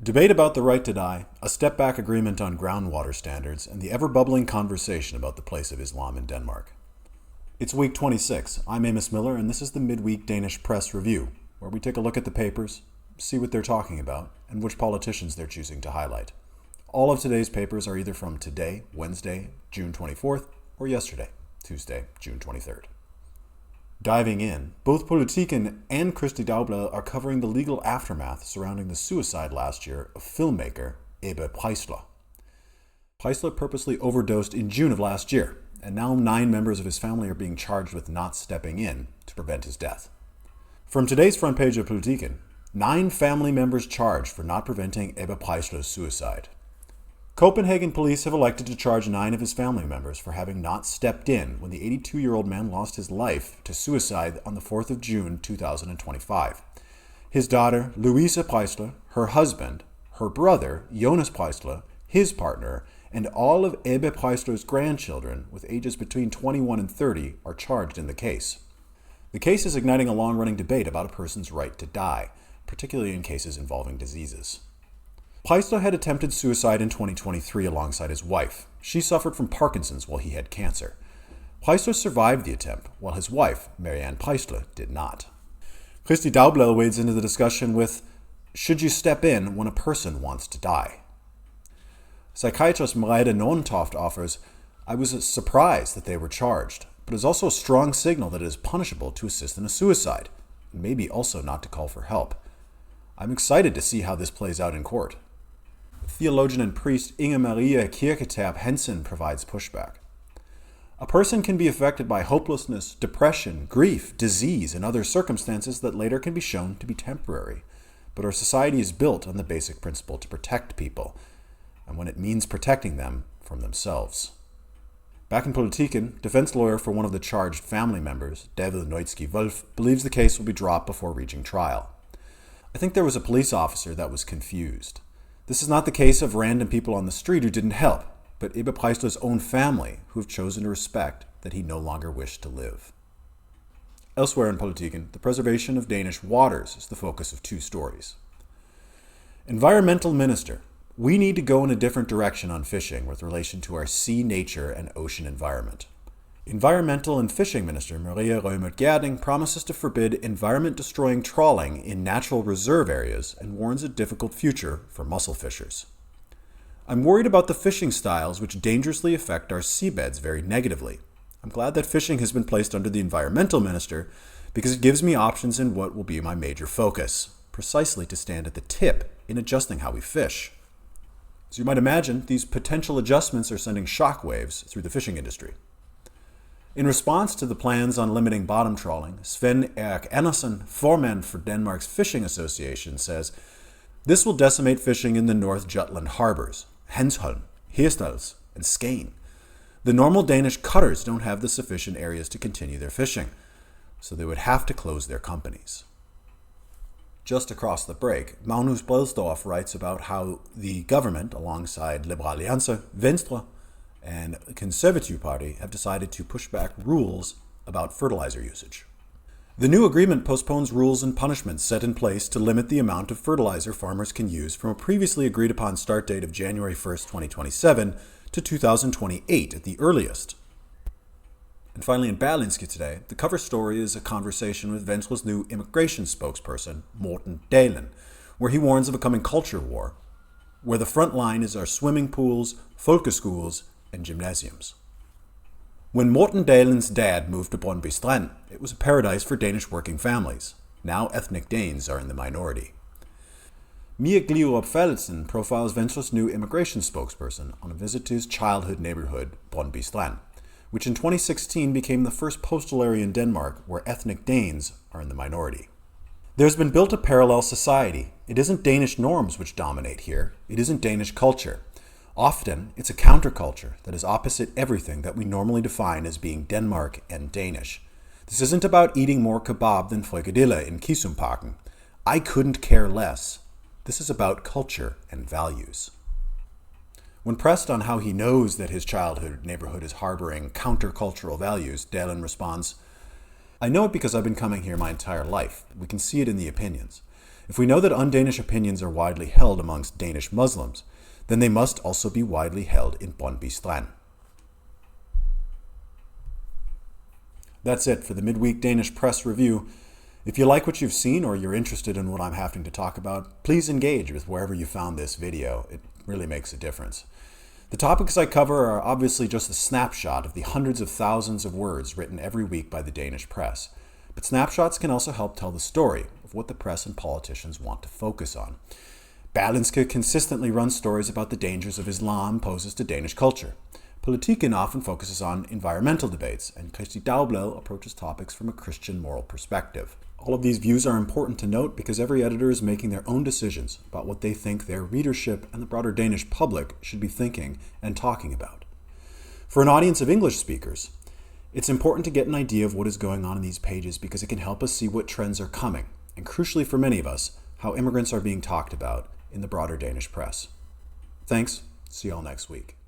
Debate about the right to die, a step-back agreement on groundwater standards, and the ever-bubbling conversation about the place of Islam in Denmark. It's week 26. I'm Amos Miller, and this is the midweek Danish Press Review, where we take a look at the papers, see what they're talking about, and which politicians they're choosing to highlight. All of today's papers are either from today, Wednesday, June 24th, or yesterday, Tuesday, June 23rd. Diving in, both Politiken and Kristeligt Dagblad are covering the legal aftermath surrounding the suicide last year of filmmaker Ebbe Preisler. Preisler purposely overdosed in June of last year, and now 9 members of his family are being charged with not stepping in to prevent his death. From today's front page of Politiken, 9 family members charged for not preventing Ebbe Preisler's suicide. Copenhagen police have elected to charge 9 of his family members for having not stepped in when the 82-year-old man lost his life to suicide on the 4th of June 2025. His daughter, Louise Preisler, her husband, her brother, Jonas Preisler, his partner, and all of Ebbe Preisler's grandchildren with ages between 21 and 30 are charged in the case. The case is igniting a long-running debate about a person's right to die, particularly in cases involving diseases. Preisler had attempted suicide in 2023 alongside his wife. She suffered from Parkinson's while he had cancer. Preisler survived the attempt, while his wife, Marianne Preisler, did not. Kristeligt Dagblad wades into the discussion with, should you step in when a person wants to die? Psychiatrist Mareide Nordentoft offers, I was surprised that they were charged, but it's also a strong signal that it is punishable to assist in a suicide, and maybe also not to call for help. I'm excited to see how this plays out in court. Theologian and priest Inger Maria Kirketerp Hansen provides pushback. A person can be affected by hopelessness, depression, grief, disease, and other circumstances that later can be shown to be temporary. But our society is built on the basic principle to protect people, and when it means protecting them from themselves. Back in Politiken, defense lawyer for one of the charged family members, David Noitsky-Wolf, believes the case will be dropped before reaching trial. I think there was a police officer that was confused. This is not the case of random people on the street who didn't help, but Ebbe Preisler's own family who have chosen to respect that he no longer wished to live. Elsewhere in Politiken, the preservation of Danish waters is the focus of 2 stories. Environmental Minister, we need to go in a different direction on fishing with relation to our sea nature and ocean environment. Environmental and Fishing Minister Maria Reumert-Gjerding promises to forbid environment-destroying trawling in natural reserve areas and warns a difficult future for mussel fishers. I'm worried about the fishing styles which dangerously affect our seabeds very negatively. I'm glad that fishing has been placed under the Environmental Minister because it gives me options in what will be my major focus, precisely to stand at the tip in adjusting how we fish. As you might imagine, these potential adjustments are sending shockwaves through the fishing industry. In response to the plans on limiting bottom trawling, Sven Erik Andersen, foreman for Denmark's Fishing Association, says, this will decimate fishing in the North Jutland harbors, Hanstholm, Hirtshals, and Skagen. The normal Danish cutters don't have the sufficient areas to continue their fishing, so they would have to close their companies. Just across the break, Magnus Bredsdorff writes about how the government, alongside Liberal Alliance, Venstre, and the Conservative Party have decided to push back rules about fertilizer usage. The new agreement postpones rules and punishments set in place to limit the amount of fertilizer farmers can use from a previously agreed upon start date of January 1st, 2027 to 2028 at the earliest. And finally in Berlingske today, the cover story is a conversation with Venstres new immigration spokesperson, Morten, Dahlin, where he warns of a coming culture war, where the front line is our swimming pools, folkeschools, and gymnasiums. When Morten Dahlin's dad moved to Brøndby Strand, it was a paradise for Danish working families. Now ethnic Danes are in the minority. Mia Glierup-Fallesen profiles Venstres new immigration spokesperson on a visit to his childhood neighborhood, Brøndby Strand, which in 2016 became the first postal area in Denmark where ethnic Danes are in the minority. There's been built a parallel society. It isn't Danish norms which dominate here. It isn't Danish culture. Often, it's a counterculture that is opposite everything that we normally define as being Denmark and Danish. This isn't about eating more kebab than frikadelle in Kisumparken. I couldn't care less. This is about culture and values. When pressed on how he knows that his childhood neighborhood is harboring countercultural values, Dahlin responds, I know it because I've been coming here my entire life. We can see it in the opinions. If we know that un-Danish opinions are widely held amongst Danish Muslims, then they must also be widely held in Brøndby Strand. That's it for the Midweek Danish Press Review. If you like what you've seen or you're interested in what I'm having to talk about, please engage with wherever you found this video. It really makes a difference. The topics I cover are obviously just a snapshot of the hundreds of thousands of words written every week by the Danish press. But snapshots can also help tell the story of what the press and politicians want to focus on. Dahlin consistently runs stories about the dangers of Islam poses to Danish culture. Politiken often focuses on environmental debates, and Kristi Dagblad approaches topics from a Christian moral perspective. All of these views are important to note because every editor is making their own decisions about what they think their readership and the broader Danish public should be thinking and talking about. For an audience of English speakers, it's important to get an idea of what is going on in these pages because it can help us see what trends are coming, and crucially for many of us, how immigrants are being talked about in the broader Danish press. Thanks. See you all next week.